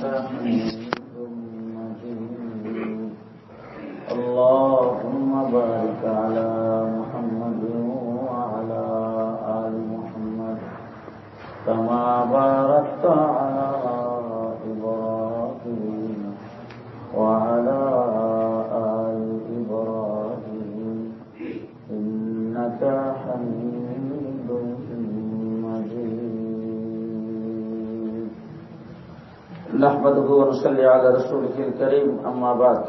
حميد مجيد اللهم بارك على محمد وعلى آل محمد كما باركت على إبراهيم وعلى آل إبراهيم إنك حميد مجيد نحمده ونصلي على رسوله الكريم أما بعد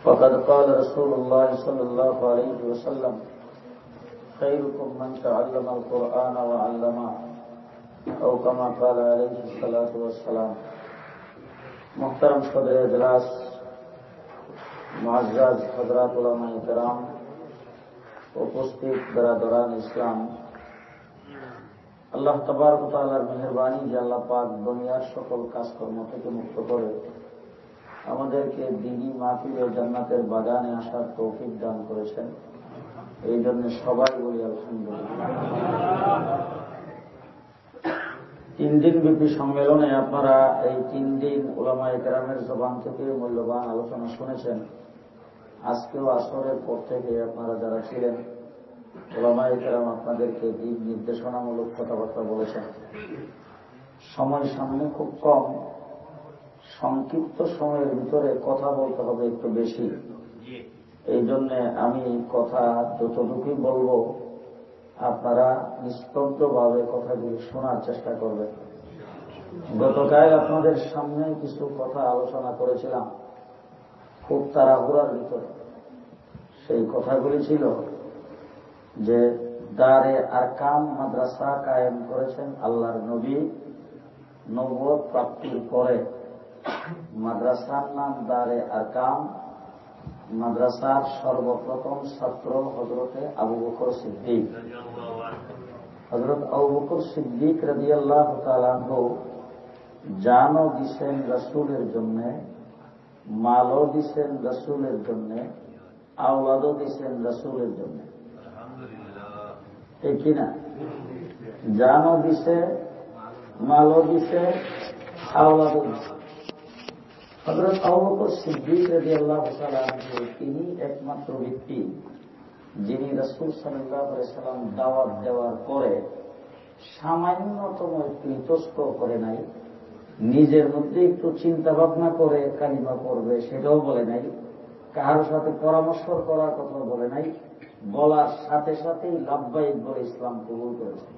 فقد قال رسول الله صلى الله عليه وسلم خيركم من تعلم القرآن وعلمه أو كما قال عليه الصلاة والسلام محترم صدر اجلاس मुअज़्ज़ज़ हज़रात उलमाए किराम उपस्थित बिरादरान इस्लाम আল্লাহ তাবারক ওয়া তাআলার মেহেরবানি যে আল্লাহ পাক দুনিয়ার সকল কাজকর্ম থেকে মুক্ত করে আমাদেরকে দ্বীনি মাহফিলে জান্নাতের বাগানে আসার তৌফিক দান করেছেন এই জন্য সবাই বলি আলহামদুলিল্লাহ। 3 দিন ব্যাপী সম্মেলনে আপনারা এই 3 দিন উলামায়ে কেরামের জবান থেকে মূল্যবান আলোচনা শুনেছেন। আজকেও আসরের পর থেকে আপনারা যারা ছিলেন উলামায়ে কেরাম আপনাদেরকে দিক নির্দেশনামূলক কথাবার্তা বলেছেন। সময় সামনে খুব কম, সংক্ষিপ্ত সময়ের ভিতরে কথা বলতে হবে একটু বেশি, এই জন্য আমি কথা যতটুকুই বলবো আপনারা নিস্তব্ধভাবে কথাগুলি শোনার চেষ্টা করবেন। গতকাল আপনাদের সামনে কিছু কথা আলোচনা করেছিলাম খুব তাড়াহুড়ার ভিতরে। সেই কথাগুলি ছিল যে দারে আরকাম মাদ্রাসা কায়েম করেছেন আল্লাহর নবী নবুয়ত প্রাপ্তির পরে। মাদ্রাসার নাম দারে আরকাম। মাদ্রাসার সর্বপ্রথম ছাত্র হযরতে আবু বকর সিদ্দিক। হযরত আবু বকর সিদ্দিক রাদিয়াল্লাহু তাআলা আনহু জানও দিছেন রাসূলের জন্য, মালও দিছেন রাসূলের জন্য, আওলাদও দিছেন রাসূলের জন্য। ঠিক কিনা? জানও দিছে, মালও দিছে, আওলাদও দিছে। হযরত আবু বকর সিদ্দিক রাদিয়াল্লাহু তাআলা আনহু তিনি একমাত্র ব্যক্তি যিনি রাসূল সাল্লাল্লাহু আলাইহি ওয়াসাল্লাম দাওয়াত দেওয়ার পরে সামান্যতম একটু ইতস্ত করে নাই, নিজের মধ্যে একটু চিন্তা ভাবনা করে কালিমা পড়বে সেটাও বলে নাই, কারোর সাথে পরামর্শ করার কথা বলে নাই, বলার সাথে সাথেই লাব্বাইক বলে ইসলাম কবুল করেছে।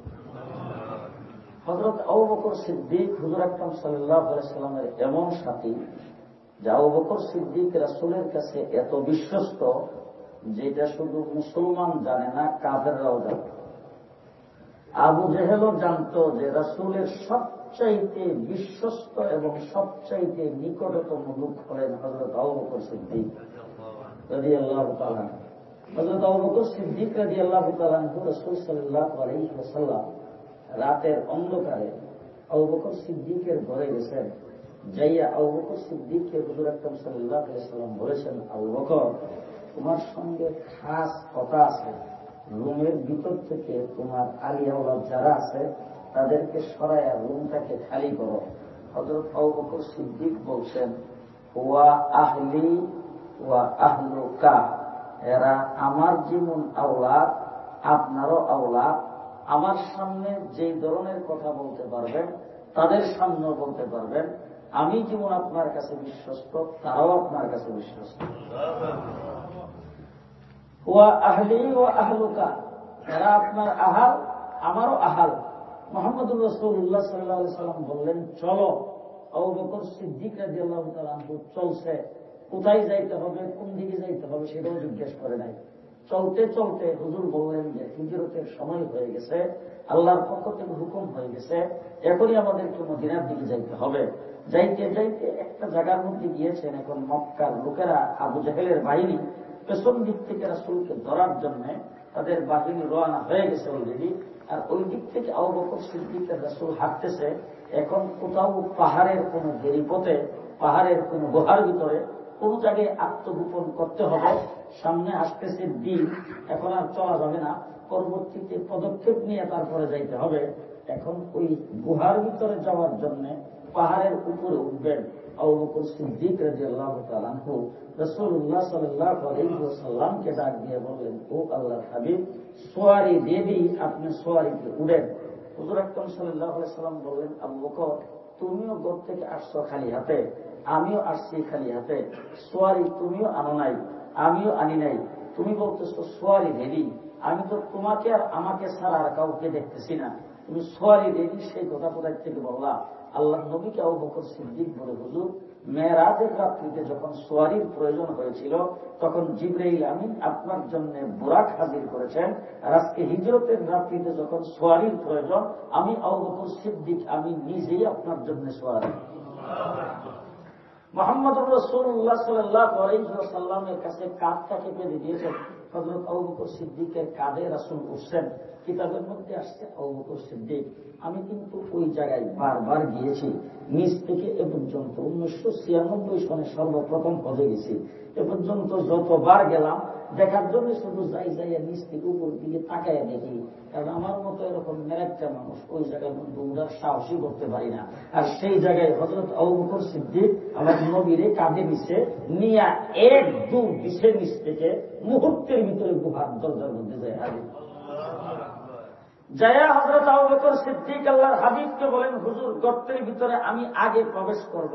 হযরত আবু বকর সিদ্দিক হুজুর আকরাম সাল্লাল্লাহু আলাইহি ওয়াসাল্লামের এমন সাথী যে আবু বকর সিদ্দিক রাসূলের কাছে এত বিশ্বস্ত যেটা শুধু মুসলমান জানে না, কাফেররাও জানে। আবু জেহেলও জানত যে রাসূলের সবচাইতে বিশ্বস্ত এবং সবচাইতে নিকটতম লোক হলেন হযরত আবু বকর সিদ্দিক রাদিয়াল্লাহু তাআলা। হযরত আবু বকর সিদ্দিক রাদিয়াল্লাহু তাআলা রাসূল সাল্লাল্লাহু আলাইহি ওয়াসাল্লাম রাতের অন্ধকারে আবু বকর সিদ্দিকের ঘরে গেছেন। যাইয়া আবু বকর সিদ্দিককে হুজুর আকরাম সাল্লাল্লাহু আলাইহি ওয়াসাল্লাম বলেছেন, আবু বকর তোমার সঙ্গে খাস কথা আছে, রুমের ভিতর থেকে তোমার আলী আওলাদ যারা আছে তাদেরকে সরাইয়া রুমটাকে খালি করো। হযরত আবু বকর সিদ্দিক বলছেন, ওয়া আহলি ওয়া আহলুকা, এরা আমার যেমন আওলাদ আপনারও আওলাদ, আমার সামনে যেই ধরনের কথা বলতে পারবেন তাদের সামনেও বলতে পারবেন। আমি যেমন আপনার কাছে বিশ্বস্ত তারাও আপনার কাছে বিশ্বস্ত। ওয়া আহলি ওয়া আহলুকা, এরা আপনার আহাল আমারও আহাল। মুহাম্মদুর রাসূলুল্লাহ সাল্লাল্লাহু আলাইহি ওয়াসাল্লাম বললেন, চলো। আবু বকর সিদ্দিক রাদিয়াল্লাহু তাআলা আনহু চলছে। কোথায় যাইতে হবে, কোন দিকে যাইতে হবে সেটাও জিজ্ঞেস করে নাই। চলতে চলতে হুজুর বললেন যে হিজরতের সময় হয়ে গেছে, আল্লাহর পক্ষ থেকে হুকুম হয়ে গেছে, এখনই আমাদেরকে মদিনার দিকে যাইতে হবে। যাইতে যাইতে একটা জায়গার মধ্যে গিয়েছেন। এখন মক্কার লোকেরা আবু জেহেলের বাহিনী পেছন দিক থেকে রাসূলকে ধরার জন্য তাদের বাহিনী রওনা হয়ে গেছে অলরেডি। আর ওই দিক থেকে আবু বকর সিদ্দিকের রাসূল হাঁটতেছে। এখন কোথাও পাহাড়ের কোন গিরিপথে, পাহাড়ের কোন গুহার ভিতরে কোন জায়গায় আত্মগোপন করতে হবে। সামনে আসতেছে দিন, এখন আর চলা যাবে না, পরবর্তীতে পদক্ষেপ নিয়ে তারপরে যাইতে হবে। এখন ওই গুহার ভিতরে যাওয়ার জন্য পাহাড়ের উপরে উঠবেন, আবু বকর সিদ্দিক রাদিয়াল্লাহু তাআলা আনহু রাসূলুল্লাহ সাল্লাল্লাহু আলাইহি ওয়াসাল্লামকে ডাক দিয়ে বললেন, ও আল্লাহর হাবিব, সোয়ারি দেবী, আপনি সোয়ারিতে উঠেন। হুজুর আকরাম সাল্লাল্লাহু আলাইহি ওয়াসাল্লাম বললেন, আবু বকর, তুমিও ঘর থেকে আসছো খালি হাতে, আমিও আসছি খালি হাতে, সোয়ারি তুমিও আনো নাই, আমিও আনি নাই, তুমি বলতেছো সোয়ারি দেবী, আমি তো তোমাকে আর আমাকে ছাড়া আর কাউকে দেখতেছি না, তুমি সোয়ারি দেবী, সেই কথা কোথায় থেকে বললা? আল্লাহ নবীকে আবু বকর সিদ্দিক বলে, হুজুর, মেরাজের রাত্রিতে যখন সোয়ারির প্রয়োজন হয়েছিল তখন জিবরাইল আমিন আপনার জন্য বুরাক হাজির করেছেন, আর আজকে হিজরতের রাত্রিতে যখন সোয়ারির প্রয়োজন, আমি আবু বকর সিদ্দিক আমি নিজেই আপনার জন্য সোয়ারি। মুহাম্মদুর রাসূলুল্লাহ সাল্লাল্লাহু আলাইহি ওয়াসাল্লামের কাছে কাঁধটাকে পেতে দিয়েছেন। হযরত আবু বকর সিদ্দিকের কাঁধে রাসূল উঠছেন। কিতাবের মধ্যে আসছে আবু বকর সিদ্দিক, আমি কিন্তু ওই জায়গায় বারবার গিয়েছি, নিচ থেকে এ পর্যন্ত 1996 সনে সর্বপ্রথম হজে গেছি, এ পর্যন্ত যতবার গেলাম দেখার জন্য শুধু যাই যাইয়া নিচ থেকে উপর দিকে তাকাইয়া দেখি, কারণ আমার মতো এরকম মেরেকটা মানুষ ওই জায়গায় মধ্যে উঠার সাহসই করতে পারি না। আর সেই জায়গায় হযরত আবু বকর সিদ্দিক আমার নবীরে কাঁধে নিচে নিয়া এক দূর দিশে নিচ থেকে মুহূর্তের ভিতরে গুহার দরজার মধ্যে যায় হাজির। যায়া হযরত আবু বকর সিদ্দিক আল্লাহর হাবিবকে বলেন, হুজুর, গর্তের ভিতরে আমি আগে প্রবেশ করব,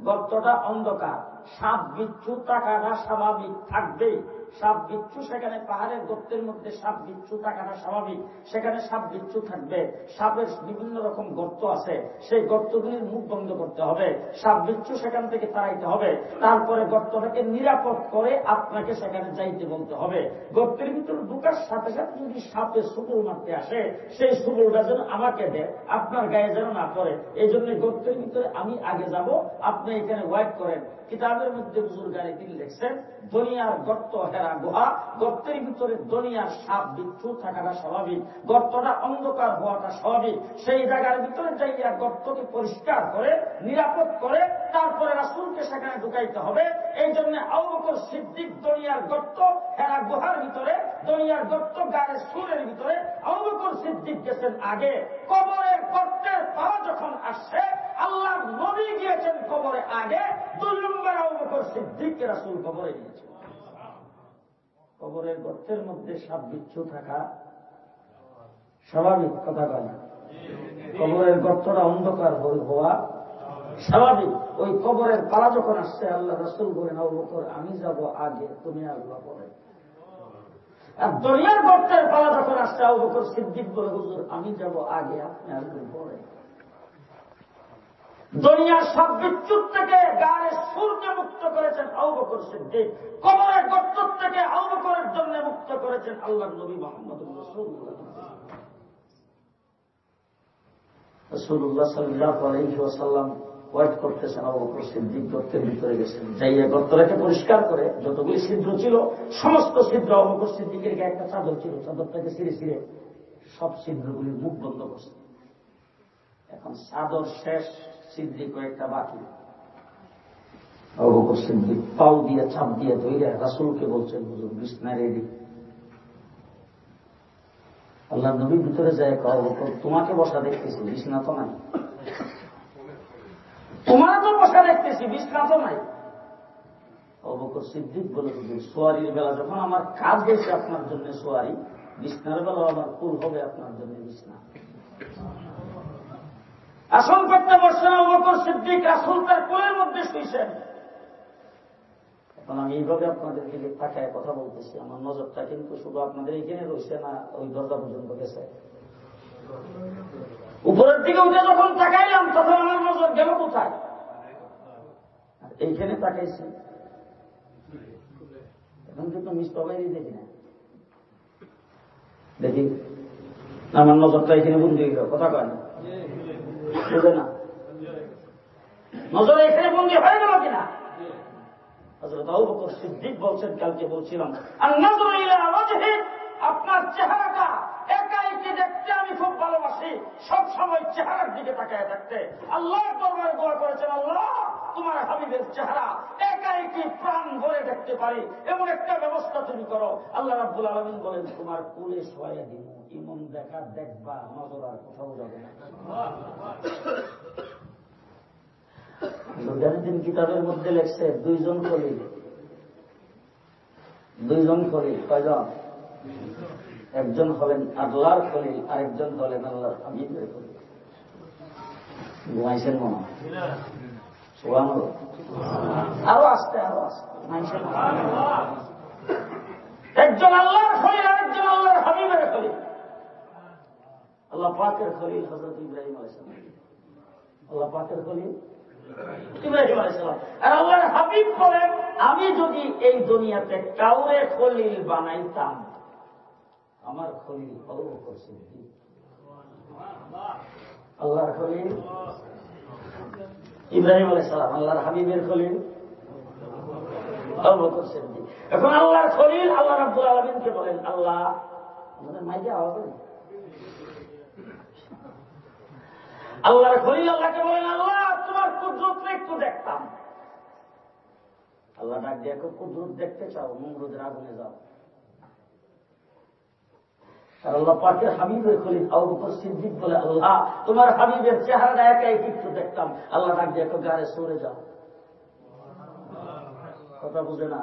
গর্তটা অন্ধকার, সাপ বিচ্ছু টাকাটা স্বাভাবিক থাকবেই, সাপ বিচ্ছু সেখানে পাহাড়ের গর্তের মধ্যে সাপ বিচ্ছু টাকাটা স্বাভাবিক, সেখানে সাপ বিচ্ছু থাকবে, সাপের বিভিন্ন রকম গর্ত আছে, সেই গর্তগুলির মুখ বন্ধ করতে হবে, সাপ বিচ্ছু সেখান থেকে তাড়াইতে হবে, তারপরে গর্তটাকে নিরাপদ করে আপনাকে সেখানে যাইতে বলতে হবে। গর্তের ভিতরে ঢুকার সাথে সাথে যদি সাপে সুপুল মারতে আসে, সেই সুপুলটা যেন আমাকে দেয়, আপনার গায়ে যেন না পড়ে, এই জন্য গর্তের ভিতরে আমি আগে যাব, আপনি এখানে ওয়েট করেন। কিতাবের মধ্যে বুজুর্গানে তিনি লিখছেন, দুনিয়ার গর্ত হেরা গুহা, গর্তের ভিতরে দুনিয়ার সাপ বিচ্ছু থাকাটা স্বাভাবিক, গর্তটা অন্ধকার হওয়াটা স্বাভাবিক, সেই জায়গার ভিতরে যাইয়া গর্তকে পরিষ্কার করে নিরাপদ করে তারপরে রাসূলকে সেখানে ঢুকাইতে হবে। এই জন্য আবু বকর সিদ্দিক দুনিয়ার গর্ত হেরা গুহার ভিতরে, দুনিয়ার গর্ত গায়ের সুরের ভিতরে আবু বকর সিদ্দিক গেছেন আগে। কবরের গর্তের পাওয়া যখন আসছে, আল্লাহর নবী গিয়েছেন কবরে আগে, 2 নম্বর আবু বকর সিদ্দিককে রাসূল কবরে নিয়েছেন। কবরের গর্তের মধ্যে সাপ বিচ্ছু থাকা স্বাভাবিক, কথা বলে, কবরের গর্তটা অন্ধকার হওয়া স্বাভাবিক। ওই কবরের পালা যখন আসছে, আল্লাহ রাসূল বলেন, আবু বকর, আমি যাব আগে, তুমি আল্লাহ পরে। আর দুনিয়ার গর্তের পালা যখন আসছে, আবু বকর সিদ্দিক বলে, হুজুর, আমি যাব আগে, আপনি আসবেন পরে। দুনিয়ার সব বিচ্ছুর থেকে গায়ের সুরকে মুক্ত করেছেন আবু বকর সিদ্দিক, কবরের গর্ত থেকে আবু বকরের জন্য মুক্ত করেছেন আল্লাহর নবী মুহাম্মদুর রাসূলুল্লাহ। রাসূলুল্লাহ সাল্লাল্লাহু আলাইহি ওয়াসাল্লাম ওয়েট করতেছেন, আবু বকর সিদ্দিক গর্তের ভিতরে গেছেন, যাইয়া গর্তটাকে পরিষ্কার করে যতগুলি ছিদ্র ছিল সমস্ত ছিদ্র, আবু বকর সিদ্দিকের গায়ে একটা চাদর ছিল, চাদরটাকে ছিঁড়ে ছিঁড়ে সব ছিদ্রগুলির মুখ বন্ধ করছে। এখন চাদর শেষ, ছিদ্রি কয়েকটা বাকি। আবু বকর সিদ্দিক পাও দিয়ে চাপ দিয়ে ধরে রাসূলকে বলছেন, হুজুর, বিছনা রেডি। আল্লাহ নবীর ভিতরে যায়, আবু বকর, তোমাকে বসা দেখতেছি, বিছনা তো নাই, তোমার তো বসা দেখতেছি, বিছনা তো নাই। আবু বকর সিদ্দিক বলে, হুজুর, সোয়ারির বেলা যখন আমার কাজ হয়েছে আপনার জন্য সোয়ারি, বিছনার বেলা আমার কুল হবে আপনার জন্য বিছনা। আসল করতে বসছেন আবু বকর সিদ্দিক, রাসূল তার কোলের মধ্যে শুয়েছেন। এখন আমি এইভাবে আপনাদের দিকে তাকায় কথা বলতেছি, আমার নজরটা কিন্তু শুধু আপনাদের এখানে রয়েছে না, ওই দরজা পর্যন্ত গেছে। উপরের দিকে উঠে যখন তাকাইলাম তখন আমার নজর গেল কোথায়? এইখানে তাকাইছি, এখন কিন্তু মিসবাবাইরই দেখি না, দেখি আমার নজরটা এখানে বন্ধু হয়ে গেল, কথা কয় না, বুঝে না, নজর এখানে বন্দী হয়ে গেল কিনা? হযরত আবু বকর সিদ্দিক বলছেন, কালকে বলছিলাম, আন-নাযরু ইলা ওয়াজহি, আপনার চেহারাটা একাইকে দেখতে আমি খুব ভালোবাসি, সব সময় চেহারার দিকে তাকায় থাকতে। আল্লাহর দরবারে দোয়া করেছেন, আল্লাহ, তোমার হাবিবের চেহারা একাইকে প্রাণ ভরে দেখতে পারি, এমন একটা ব্যবস্থা তুমি করো। আল্লাহ রাব্বুল আলামিন বলেন, তোমার কোলে শোয়াইয়া দিব, ইমন দেখা দেখবা, নজর আর কোথাও যাবে না। মুজাহিদিন কিতাবের মধ্যে লেখছে দুইজন খলিল। কয়জন? একজন হলেন আল্লাহর খলিল, আরেকজন হলেন আল্লাহর হাবিবের খলিল। ঘুমাইছেন মনে হয়? আরো আসতে একজন আল্লাহর খলিল, আরেকজন আল্লাহর হাবিবের খলিল। আল্লাহ পাকের খলিল হযরত ইব্রাহিম আলাইহিস সালাম, আল্লাহ পাকের খলিল ইব্রাহিম আলাইহিস সালাম। আর আল্লাহর হাবিব বলেন, আমি যদি এই দুনিয়াতে কাউরে খলিল বানাইতাম, আমার খলিল আবু বকর সিদ্দিক। আল্লাহর খলিল ইব্রাহিম আলাইহিস সালাম, আল্লাহর হাবিবের খলিল আবু বকর সিদ্দিক। এখন আল্লাহর খলিল আল্লাহ রাব্বুল আলামিনকে বলেন, আল্লাহ আমাদের মাইকে আওয়াজ নেই। আল্লাহর খলিল আল্লাহকে বলেন, আল্লাহ তোমার কুদরত একটু দেখতাম। আল্লাহ ডাক দিয়ে, কুদরত দেখতে চাও? নমরুদের আগুনে যাও। আর আল্লাহ পাকের হাবিবের খলিল আবু বকর সিদ্দিক বলে, আল্লাহ তোমার হাবিবের চেহারাটা একাই একটু দেখতাম। আল্লাহ ডাক দিয়ে, গাড়ে সরে যাও। কথা বুঝে না?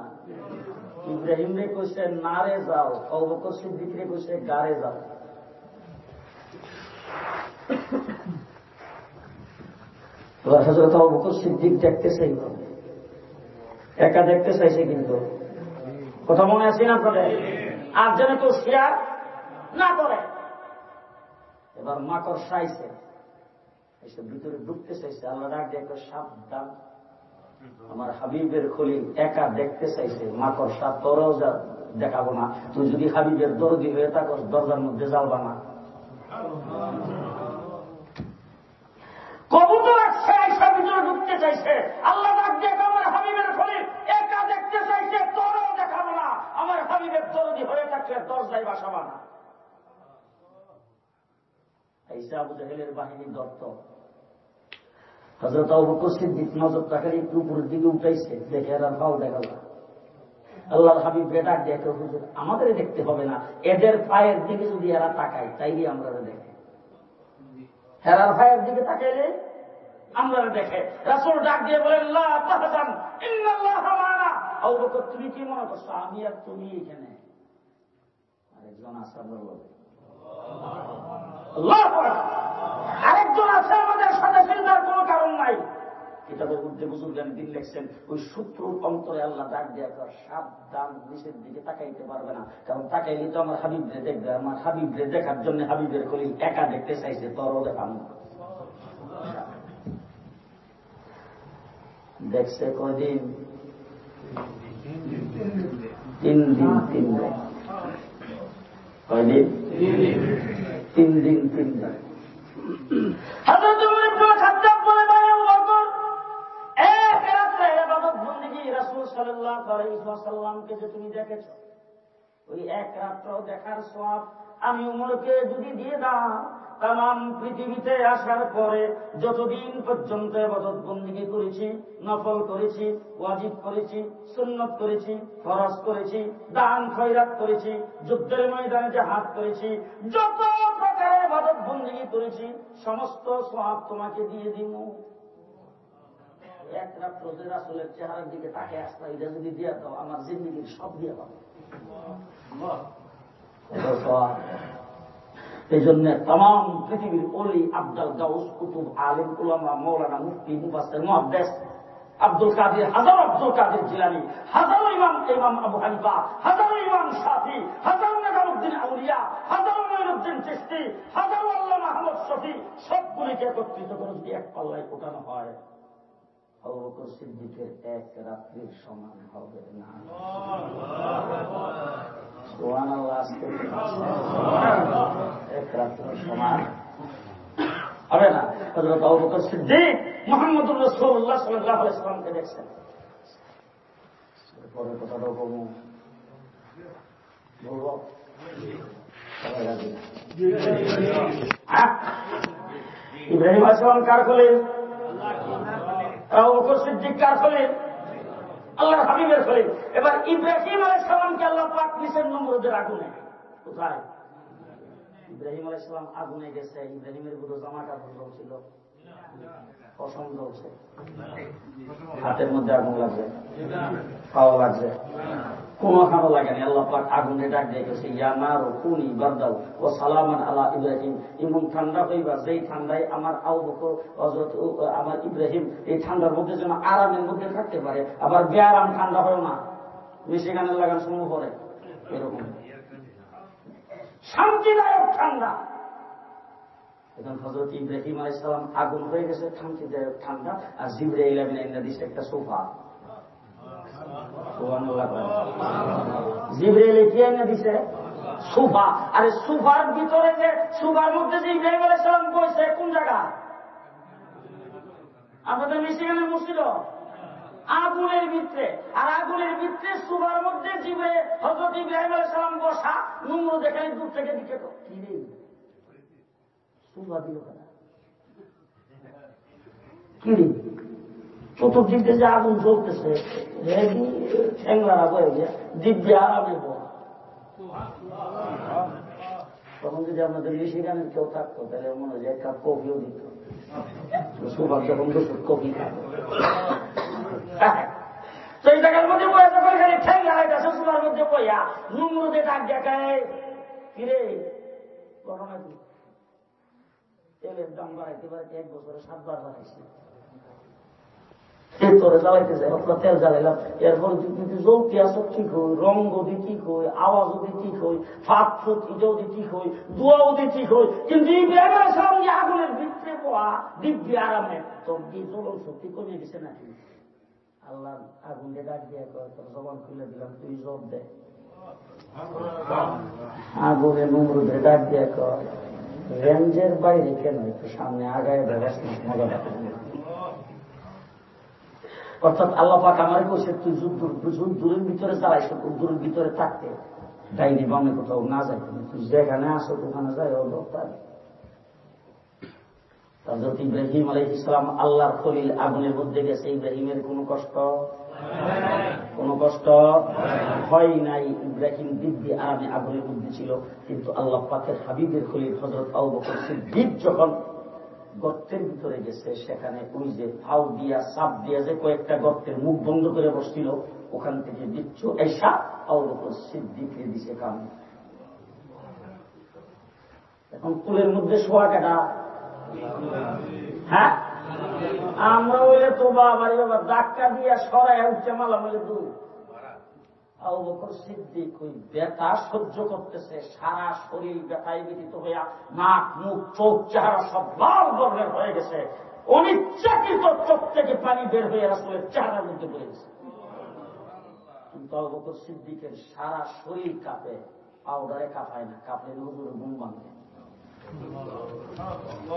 ইব্রাহিম রে কইছে নারে যাও, আবু বকর সিদ্দিক রে কইছে গাড়ে যাও। হযরত আবু বকর সিদ্দিক দেখতে চাইল, একা দেখতে চাইছে, কিন্তু কথা মনে আছে না আপনাদের? আর যেন কেউ শেয়ার না করে। এবার মাকড় চাইছে, এসে ভিতরে ঢুকতে চাইছে। আল্লাহ ডাক দিয়ে, সাবধান, আমার হাবিবের খলিল একা দেখতে চাইছে। মাকড় সাপ, তোরাও দেখাবো না। তুই যদি হাবিবের দরদি হয়ে থাকস, দরজার মধ্যে যাওয়া না। কবুতর আসছে, আইসা ভিতরে ঢুকতে চাইছে। আল্লাহ ডাক দিয়ে, আমার হাবিবের খলিল একা দেখতে চাইছে, তোরাও দেখাবো না। আমার হাবিবের দরদি হয়ে থাকলে দরজায় বাসাবা না। আইসা আবু জাহেলের বাহিনী দত্ত। হযরত আবু বকর সিদ্দিক নজর তাকারি একটু উপরের দিকে উঠাইছে, দেখে আর পাও দেখা যায়। আল্লাহর হাবিব ডাক দিয়ে, হুজুর আমাদের দেখতে হবে না, এদের পায়ের দিকে যদি এরা তাকায় তাইলে আমরা দেখে। হেরার ভাইয়ের দিকে তাকাইলে আমরা দেখে। রাসূল ডাক দিয়ে বলেন, লা তাহজান ইন্নাল্লাহা মা'ানা। আবু বকর তুমি কি মনে করছো আমি আর তুমি এখানে? আরেকজন আছে আল্লাহু আকবার, আরেকজন আছে আমাদের সাথে, চিন্তার কোনো কারণ নাই। কিতাবের মধ্যে বুজুর্গান দিন লিখছেন, ওই শত্রুর অন্তরে আল্লাহ ডাক দিয়ে, সাবধান, নিচের দিকে তাকাইতে পারবে না, কারণ তাকাইলে তো আমার হাবিবরে দেখবে। আমার হাবিবরে দেখার জন্য হাবিবের খলিল একা দেখতে চাইছে, তোরও দেখানো। দেখছে কয়দিন? 3 দিন 3 দিন। কয়দিন? 3 দিন 3 দিন। হযরত ওমর ইবনে খাত্তাব বলে, ভাই আবু বকর, এক রাতে ইবাদত বندگی রাসূল সাল্লাল্লাহু আলাইহি ওয়াসাল্লামকে যে তুমি দেখেছো, ওই এক রাতও দেখার সওয়াব আমি ওমরকে যদি দিয়ে দাও, তাম পৃথিবীতে আসার পরে যতদিন পর্যন্ত ইবাদত বندگی করেছি, নফল করেছি, ওয়াজিব করেছি, সুন্নাত করেছি, ফরজ করেছি, দান খয়রাত করেছি, যুদ্ধের ময়দানে জিহাদ করেছি, যত প্রকারের ইবাদত বندگی করেছি, সমস্ত সওয়াব তোমাকে দিয়ে দিব। এক রাত রোজে রাসূলের চেহারার দিকে তাকিয়ে আসতে, এটা যদি দিয়ে দাও, আমার জিন্দেগীর সব দিয়ে দাও। এই জন্য তাম পৃথিবীর অলি, আবদাল, গাউস, কুতুব, আলিম, উলামা, মৌলানা, মুফতি, মুফাসসির, মুহাদ্দিস, আব্দুল কাদের, হাজার আব্দুল কাদের জিলানী, হাজারো ইমাম আবু হানিফা, হাজারো ইমাম শাফি, হাজারো নেজামুদ্দিন আউলিয়া, হাজারো মঈনুদ্দিন চিশতি, হাজারো আল্লামা আহমদ শফী, সবগুলিকে একত্রিত করে যদি এক পাল্লায় ওঠানো হয়, আবু বকর সিদ্দিকের এক রাত্রির সমান হবে না। সুবহানাল্লাহ। এক রাত্রির সমান হবে না। হযরত আবু বকর সিদ্দিক মুহাম্মদুর রাসূলুল্লাহ সাল্লাল্লাহু আলাইহি ওয়াসাল্লামকে দেখছেন। পরে কথাটাও বলবো, ইব্রাহিম আলাইহিস সালাম কার খলিল? আবু বকর সিদ্দিক কার খলিল? আল্লাহর হাবিবের খলিল। এবার ইব্রাহিম আলাইহিস সালামকে আল্লাহ পাক নিছেন নমরুদের আগুনে। কোথায়? ইব্রাহিম আলাইহিস সালাম আগুনে গেছে, ইব্রাহিমের পুরো জামা কাপড় ছিল। কসম জ্বলছে, হাতের মধ্যে আগুন লাগছে, খাওয়া লাগছে, কোনোখানো লাগেনি। আল্লাহ পাক আগুনে ডাক দিয়ে গেছে, ইয়া নারু কুনি বারদাও ও সালামান আলা ইব্রাহিম। এমন ঠান্ডা হইবা যেই ঠান্ডায় আমার আবু বকর হযরত আমার ইব্রাহিম এই ঠান্ডার মধ্যে যেন আরামের মধ্যে থাকতে পারে, আবার বেআরাম ঠান্ডা হয় না, মিশিগানের লাগান সময় পরে এরকম শান্তিদায়ক ঠান্ডা। এখন হযরত ইব্রাহিম আলাইহিস সালাম আগুন হয়ে গেছে, শান্তিদায়ক ঠান্ডা, আর জিবরাইল আমিন এনে দিয়েছে একটা সোফা। জিবরাইল কি এনে দিছে? সোফা। আরে সোফার ভিতরে যে সোফার মধ্যে যে ইব্রাহিম আলাইহিস সালাম বসে কোন জায়গা? আপনাদের মিশিগানের মসজিদ আগুনের ভিতরে, আর আগুনের ভিতরে সোফার মধ্যে জিবরাইল হযরত ইব্রাহিম আলাইহিস সালাম বসা। নোংরা দেখাই দূর থেকে দিকে তো কি রে সোফা দিল কেন? কি রে চতুর্দিক দিয়ে যে আগুন জ্বলতেছে, ঠেংলারা বয়ে গিয়ে দিব্যে আরামে বয়া। তখন যদি আপনাদের মিশিগানের কেউ থাকতো তাহলে মনে হয় এক কাপ কফিও দিত। সুভাষ যখন দুশো কফি খাবে তো এই জায়গার মধ্যে বয়ে যখন খালি ঠেং লাগাইতেছে সুভার মধ্যে বইয়া নুমরুদে ডাক দেখায়, কিরে ঘটনা কি? তেলের দাম বাড়াইতে বাড়াইতে 1 বছরে 7 বার বাড়াইছে। তোরে জ্বালাইতে যায়, আপনার তেল জ্বালাইলাম, এরপরে তুই জ্বলতে আসো ঠিক হই, রঙ্গ দি ঠিক হই, আওয়াজও দি ঠিক হই, ফাঁক ফুক ইটাও দি ঠিক হই, দোয়াও দি ঠিক হই, কিন্তু ইব্রাহিম আলাইহিস সালাম যে আগুনের ভিতরে পোয়া দিব্যি আরামে, তোর দিয়ে জ্বলন শক্তি কমে গেছে নাকি? আল্লাহ আগুন দিয়ে ডাক দিয়ে কয়, তোর জবান খুলে দিলাম, তুই জব দে। আগুনে নমরুদের ডাক দিয়ে কয়, রেঞ্জের বাইরে কেন, একটু সামনে আগায় দেখাস না, মজা দেখা। অর্থাৎ আল্লাহ পাক আমার কইছে তুই যুদ্ধের ভিতরে চালাইছ, যুদ্ধের ভিতরে থাকতে ডাইনি বামে কোথাও না যাই, তুই যেখানে আসো ওখানে যাই। হযরত ইব্রাহিম আলাইহিস সালাম আল্লাহর খলিল আগুনের মধ্যে গেছে, ইব্রাহিমের কোনো কষ্ট হয় নাই। ইব্রাহিম দিব্যি আরামে আগুনের মধ্যে ছিল। কিন্তু আল্লাহ পাকের হাবিবের খলিল হযরত আবু বকর সিদ্দিক যখন গর্তের ভিতরে গেছে, সেখানে ওই যে ফাউ দিয়া চাপ দিয়া যে কয়েকটা গর্তের মুখ বন্ধ করে বসছিল, ওখান থেকে বিচ্ছু এসা আবু বকর সিদ্দিককে দিছে কান। এখন কুলের মধ্যে শোয়া কাটা, হ্যাঁ আমরা হইলে তো বাবারি বাবা ধাক্কা দিয়া সরাই উঠছে মালা বলে দূর। আবু বকর সিদ্দিক ওই ব্যথা সহ্য করতেছে, সারা শরীর ব্যথায় ব্যথিত হইয়া নাক মুখ চোখ চেহারা সব লাল বর্ণের হয়ে গেছে। অনিচ্ছাকৃত চোখ থেকে পানি বের হয়ে রাসূলের চেহারার মধ্যে পড়ে গেছে। কিন্তু আবু বকর সিদ্দিকের সারা শরীর কাঁপে, পাউডারে কাঁপায় না, কাঁপলে হুজুর ঘুম ভাঙে।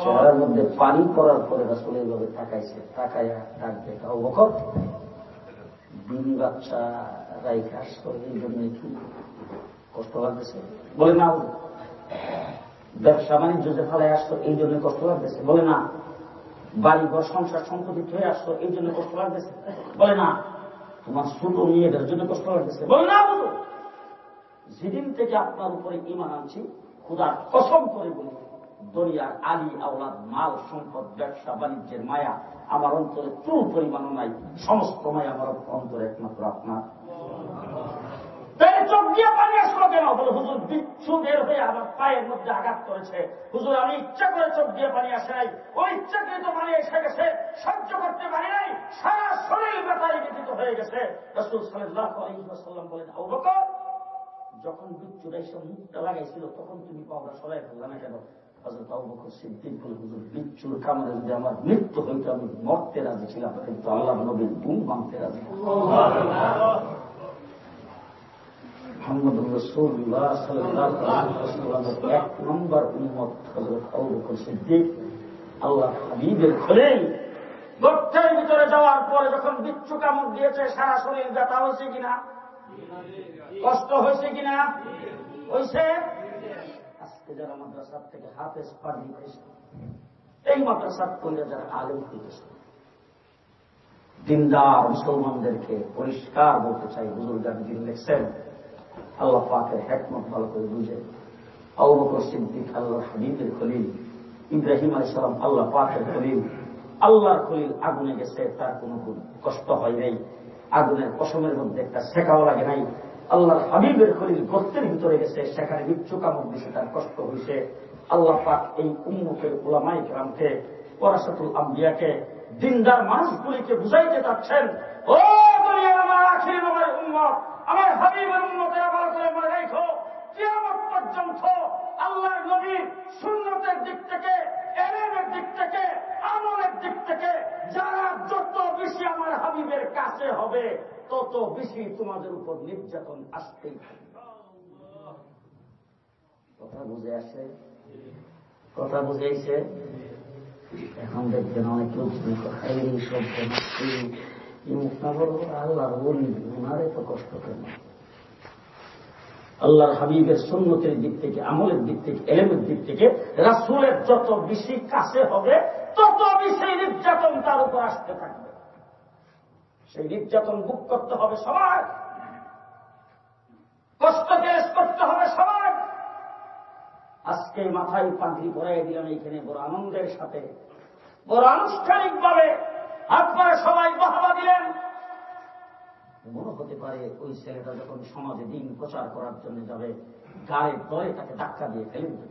চেহারার মধ্যে পানি পড়ার পরে রাসূল এইভাবে তাকাইছে, তাকাইয়া ডাকবে, আবু বকর বিবি বাচ্চা রাইখা আসতো, এই জন্য কি কষ্ট লাগতেছে? বলে না। ব্যবসা বাণিজ্য যে ফালাই আসতো এই জন্য কষ্ট লাগতেছে? বলে না। বাড়ি ঘর সংসার সম্পত্তি হয়ে আসতো এই জন্য কষ্ট লাগতেছে? বলে না। তোমার ছোট মেয়েদের জন্য কষ্ট লাগতেছে? বলে না। বলো যেদিন থেকে আপনার উপরে ঈমান আনছি, খোদার কসম করে বলি, দুনিয়ার আলী আওলাদ মাল সম্পদ ব্যবসা বাণিজ্যের মায়া আমার অন্তরে চুল পরিমাণও নাই। সমস্ত মায়া আমার অন্তরে একমাত্র আপনার। তাই চোখ দিয়ে পানি আসলো কেন? বলে হুজুর বিচ্ছু বের হয়ে আমার পায়ের মধ্যে আঘাত করেছে। হুজুর আমি ইচ্ছা করে চোখ দিয়ে পানি আসে নাই, ওই ইচ্ছাকৃত পানি এসে গেছে, সহ্য করতে পারি নাই, সারা শরীর ব্যথায় ব্যথিত হয়ে গেছে। রাসূল সাল্লাল্লাহু আলাইহি ওয়াসাল্লাম বলেন, আবু বকর যখন বিচ্ছুটা এসে মুখটা লাগাইছিল তখন তুমি পাওয়া সরাই ফেললে না কেন? হযরত আবু বকর সিদ্দিক বলে, হুজুর বিচ্ছুর কামড়ে যদি আমার মৃত্যু হইতো আমি মরতে রাজি ছিলাম, কিন্তু আল্লাহ নবীর ঘুম ভাঙতে রাজি। মুহাম্মদুর রাসূলুল্লাহ সাল্লাল্লাহু আলাইহি ওয়াসাল্লামের 1 নম্বর উম্মত হযরত আবু বকর সিদ্দিক, আল্লাহ হাবিবের খলিল। গর্তের ভিতরে যাওয়ার পরে যখন বিচ্ছু কামড় দিয়েছে, সারা শরীর ব্যথা হয়েছে কিনা? কষ্ট হয়েছে কিনা? হয়েছে। আজকে যারা মাদ্রাসার থেকে হাফেজ পাড়ি হয়েছে, এই মাদ্রাসার পড়ে যারা আলেম হয়েছে, দিনদার মুসলমানদেরকে পরিষ্কার বলতে চাই, হুজুরগান দিন লিখছেন, আল্লাহ পাকের হিকমত ভালো করে বুঝে। আবু বকর সিদ্দিক আল্লাহর হাবিবের খলিল, ইব্রাহিম আলাইহিস সালাম আল্লাহ পাকের খলিল, আল্লাহর খলিল আগুনে গেছে, তার কোনো কষ্ট হয় নাই, আগুনের পশমের মধ্যে একটা শেখাও লাগে নাই। আল্লাহর হাবিবের খলিল গর্তের ভিতরে গেছে, সেখানে মৃত্যু কামড় দিছে, তার কষ্ট হয়েছে। আল্লাহ পাক এই উম্মতের উলামায়ে কেরামকে, ওয়ারাসাতুল আম্বিয়াকে, দিনদার মানুষগুলিকে বুঝাইতে চাচ্ছেন, ও দুনিয়ার আমার আখির নবীর উম্মত, আমার হাবিবের উম্মতেরা ভালো করে মনে রাখো, কিয়ামত পর্যন্ত আল্লাহর নবীর সুন্নতের দিক থেকে, ইলমের দিক থেকে, আমলের দিক থেকে যারা যত বেশি আমার হাবিবের কাছে হবে, তত বেশি তোমাদের উপর নির্যাতন আসতেই থাকবে। কথা বুঝে আসে? কথা বুঝেছে? এখন দেখবেন অনেক লোক আল্লাহর বলি, ওনারে তো কষ্ট কেন? আল্লাহর হাবিবের সুন্নতের দিক থেকে, আমলের দিক থেকে, ইলমের দিক থেকে রাসূলের যত বেশি কাছে হবে, তত বেশি নির্যাতন তার উপর আসতে থাকবে। সেই নির্যাতন বুক করতে হবে সবাই, কষ্ট পেশ করতে হবে সবাই। আজকে মাথায় পাগড়ি পরাই দিলাম এইখানে বড় আনন্দের সাথে, বড় আনুষ্ঠানিক ভাবে আপনারা সবাই বাহবা দিলেন। মনে হতে পারে ওই ছেলেটা যখন সমাজে দিন প্রচার করার জন্য যাবে, গায়ের দরে তাকে ধাক্কা দিয়ে ফেলে দিতে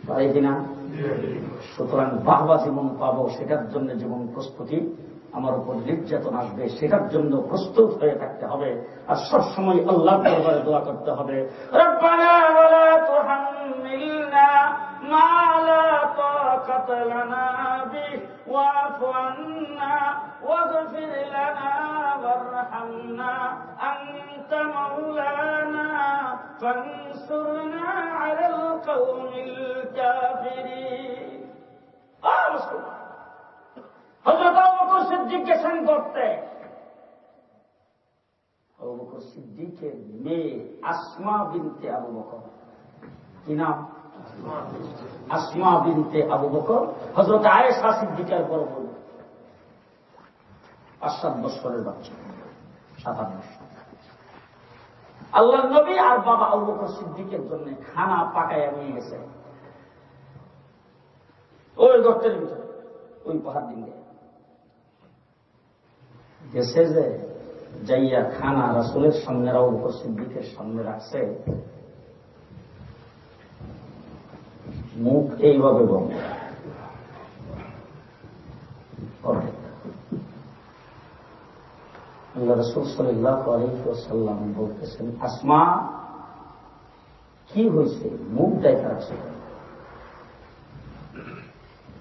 পারে কিনা? সুতরাং বাহবা জীবন পাবো, সেটার জন্য জীবন প্রস্তুতি, আমার উপর নির্যাতন আসবে সেটার জন্য প্রস্তুত হয়ে থাকতে হবে। আর সবসময় আল্লাহর দরবারে দোয়া করতে হবে, রব্বানা ওয়ালা তুহাম্মিলনা মা লা তাকাতা লানা বিহি ওয়াফু আন্না ওয়াগফির লানা ওয়ারহামনা আনতা মাওলানা ফানসুরনা আলাল কওমিল কাফিরিন। হযরত আবু বকর সিদ্দিক গেছেন করতে। আবু বকর সিদ্দিকের মেয়ে আসমা বিনতে আবু বকর, কি নাম? আসমা বিনতে আবু বকর, হযরত আয়েশা সিদ্দিকের বড় বোন, 5-7 বছরের বাচ্চা, 7-8 বছর। আল্লাহর নবী আর বাবা আবু বকর সিদ্দিকের জন্য খানা পাকাইয়া নিয়ে গেছে ওই গর্তের ভিতরে, ওই পাহাড় দিন গেছে। যে যাইয়া খানা রাসূলের সামনে, আবু বকর সিদ্দিকের সামনে রাখছে, মুখ এইভাবে বন্ধ। আল্লাহ রাসূল সাল্লাল্লাহু আলাইহি ওয়াসাল্লাম বলতেছেন, আসমা কি হয়েছে, মুখ দেখা রাখছে?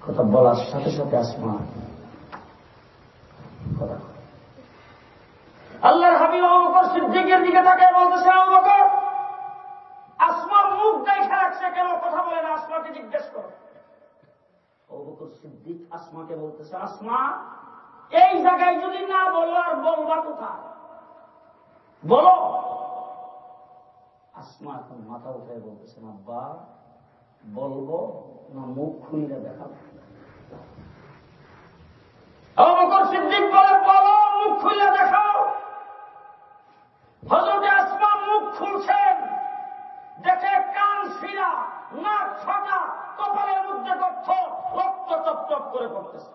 কথা বলার সাথে সাথে আসমা কথা, আল্লাহর হাবিব আবু বকর সিদ্দিকের দিকে তাকায় বলতেছে, আবু বকর আসমার মুখ দেখা রাখছে কেন, কথা বলে না, আসমাকে জিজ্ঞেস করো। আবু বকর সিদ্দিক আসমাকে বলতেছে, আসমা এই জায়গায় যদি না বলো আর বলবা কোথায়, বলো। আসমা এখন মাথা উঠায় বলতেছে, আব্বা বলবো না মুখ খুলে দেখাবো? আবু বকর সিদ্দিক বলে, বলো, মুখ খুলে দেখাও। হযরত আসমা মুখ খুলছেন, দেখে কান ছিঁড়া, নাক ফাটা, কপালের মধ্যে গর্ত, রক্ত টপ টপ করে পড়তেছে।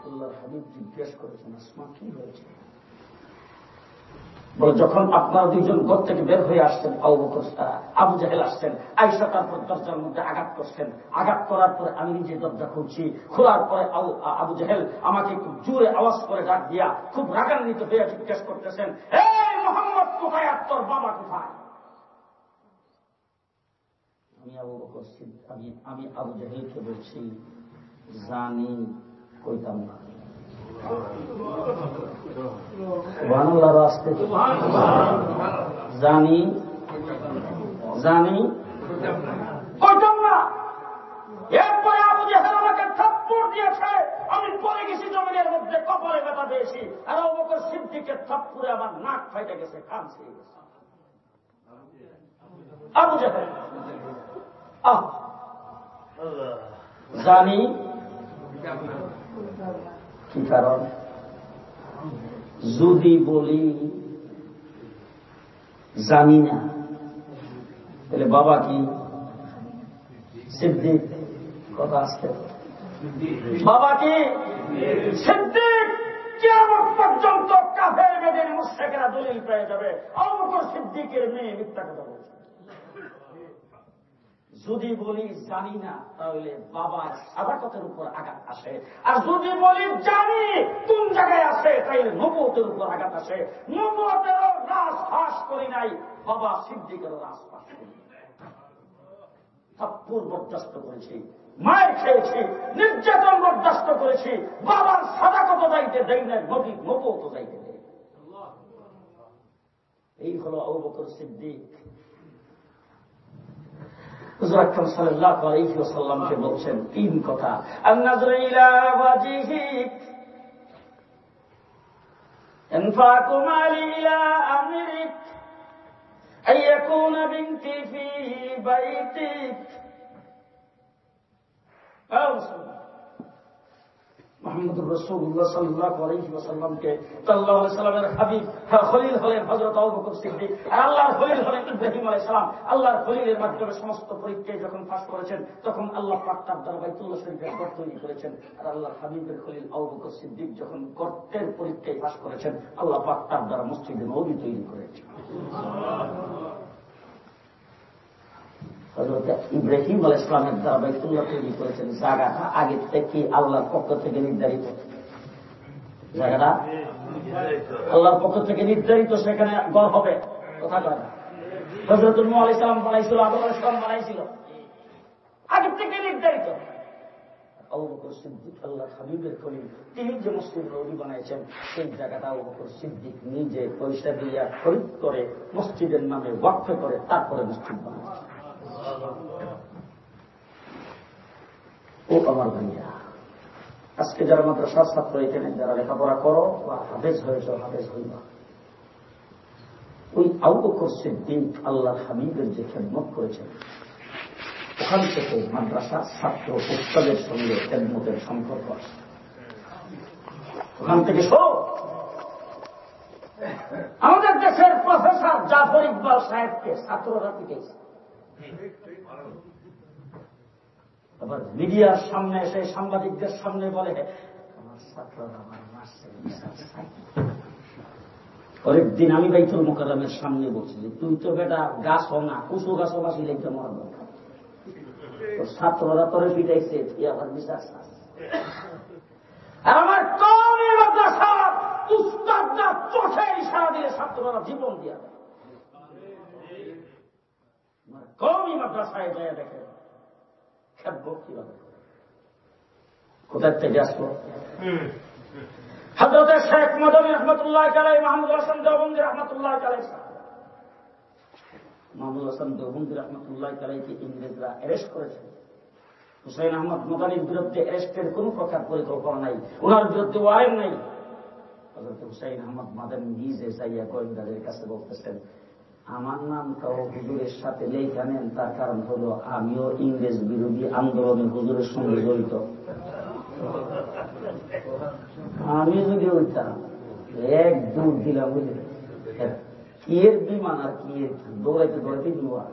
আল্লাহর হাবিব জিজ্ঞেস করেছেন, আসমা কি হয়েছে? বলে, যখন আপনারা দুইজন ঘর থেকে বের হয়ে আসছেন, আবু জাহেল আসছেন, আয়েশা তারপর দরজার মধ্যে আঘাত করছেন, আঘাত করার পরে আমি নিজে দরজা খুলছি, খোলার পরে আবু জাহেল আমাকে খুব জোরে আওয়াজ করে ডাক দিয়া খুব রাগান্বিত হয়ে জিজ্ঞেস করতেছেন, এই মুহাম্মদ কোথায়, আর তোর বাবা কোথায়? আমি আবু জাহেলকে বলছি, জানি, কইতাম না। সুবহানাল্লাহ, আসতে জানি জানি কইতাম না। এরপরে আবু জাহেল আমাকে থাপ্পড় দিয়েছে, আমি পড়ে গেছি জমিনের মধ্যে, কপালে ব্যথা পেয়েছি, আর আবু বকর সিদ্দিকের থাপ্পড়ে আমার নাক ফাইটে গেছে, কান ছিঁড়ে গেছে। আবু জাহেল জানি কি কারণ? যদি বলি জানি না, তাহলে বাবা কি সিদ্দিক? কথা আসছে, বাবা কি সিদ্দিক? কিয়ামত পর্যন্ত কাফের মেয়েদের মুশরিকরা দলিল পেয়ে যাবে আবু বকর সিদ্দিকের মেয়ে মিথ্যা কথা বলছে। যদি বলি জানি না, তাহলে বাবার সাদাকতের উপর আঘাত আসে, আর যদি বলি জানি কোন জায়গায় আছে, তাইলে নবুয়তের উপর আঘাত আসে। নবুয়তেরও রাস ফাঁস করি নাই, বাবা সিদ্দিকেরও রাস ফাঁস করি নাই। থাপ্পড় বরদাস্ত করেছি, মায়ের খেয়েছি, নির্যাতন বরদাস্ত করেছি, বাবার সাদাকত যাইতে দেই না, নবীর নবুয়ত যাইতে দেই। এই হলো আবু বকর সিদ্দিক। হুজুর আকরাম সাল্লাল্লাহু আলাইহি ওয়াসাল্লামকে বলছেন তিন কথা, আন-নাযরু ইলা ওয়াজহিক, ইনফাকু মালি ইলা আমরিক, আইয়াকুনা বিনতি ফি বাইতিক। মুহাম্মদুর রাসূলুল্লাহ সাল্লাল্লাহু আলাইহি ওয়াসাল্লামকে সাল্লাল্লাহু আলাইহি সাল্লামের হাবিব খলিল হলেন হযরত আবু বকর সিদ্দিক, আর আল্লাহর খলিল হলেন ইব্রাহিম আলাইহিস সালাম। আল্লাহর খলিলের মাধ্যমে সমস্ত পরীক্ষায় যখন পাস করেছেন, তখন আল্লাহ পাক তার দ্বারা বাইতুল্লাহ শরীফের ঘর তৈরি করেছেন। আর আল্লাহর হাবিবের খলিল আবু বকর সিদ্দিক যখন গর্তের পরীক্ষায় পাস করেছেন, আল্লাহ পাক তার দ্বারা মসজিদে নববী তৈরি করেছেন। হযরত ইব্রাহিম আলাইহিস সালামের দ্বারা বাইতুল্লাহ তৈরি করেছেন। জায়গাটা আগে থেকে আল্লাহর পক্ষ থেকে নির্ধারিত, জায়গাটা আল্লাহর পক্ষ থেকে নির্ধারিত, সেখানে ঘর হবে। কথা কয় না? হযরত নূহ আলাইহিস সালাম বানাইছিল, আদম আলাইহিস সালাম বানাইছিল, আগে থেকে নির্ধারিত। আবু বকর সিদ্দিক আল্লাহর হাবিবের খলিল, তিনি যে মসজিদ নববী বানাইছেন, সেই জায়গাটা আবু বকর সিদ্দিক নিজে পয়সা দিয়া খরিদ করে মসজিদের নামে ওয়াকফ করে তারপরে মসজিদ বানাইছেন। ও আমার ভাইয়া, আজকে যারা মাদ্রাসার ছাত্র, এখানে যারা লেখাপড়া করো বা হাফেজ হয়েছ, হাফেজ হইবা, ওই আবু বকর সিদ্দিক আল্লাহর হাবিবের যে খেদমত করেছেন, ওখান থেকে মাদ্রাসার ছাত্র উস্তাদের সঙ্গে খেদমতের সম্পর্ক আছে। ওখান থেকে আমাদের দেশের প্রফেসর জাফর ইকবাল সাহেবকে ছাত্ররা পিটেছে। আবার মিডিয়ার সামনে এসে সাংবাদিকদের সামনে বলে, আমার ছাত্ররা আমার মারছে। অনেকদিন আমি বাইতুল মুকাররমের সামনে বলছি যে তুই তো বেটা গাছ হো না, কুসু গাছ বাসি লেগে মরা দরকার, তোর ছাত্ররা তোরে পিটাইছে, তুই আবার বিশ্বাস। আর আমার কওমি মাদ্রাসার উস্তাদরা চোখে ইশারা দিলে ছাত্ররা জীবন দিয়া দেয়। কওমি মাদ্রাসায় যায় দেখে খেদমত কিভাবে, কোথায় থেকে আসলো। হযরত শেখ মদনী রহমতুল্লাহ আলাইহি, মাহমুদ হাসান দেওবন্দি রহমতুল্লাহ আলাইহি, মাহমুদ হাসান দেওবন্দি রহমতুল্লাহ আলাইহিকে ইংরেজরা অ্যারেস্ট করেছে। হুসাইন আহমদ মাদানির বিরুদ্ধে অ্যারেস্টের কোন প্রকার পরিকল্পনা নাই, ওনার বিরুদ্ধে ওয়ারেন্ট নাই। হযরত হুসাইন আহমদ মাদানি নিজে যাইয়া গোয়েন্দাদের কাছে বলতেছেন, আমার নামটাও হুজুরের সাথে লেখা নেন, তার কারণ হলো আমিও ইংরেজ বিরোধী আন্দোলনে হুজুরের সঙ্গে জড়িত। আমি যদি ওইটা এক দূর দিলাম, বুঝলেন, কি এর বিমান আর কি এর দৌড়াইতে দৌড়াইতে বিমান।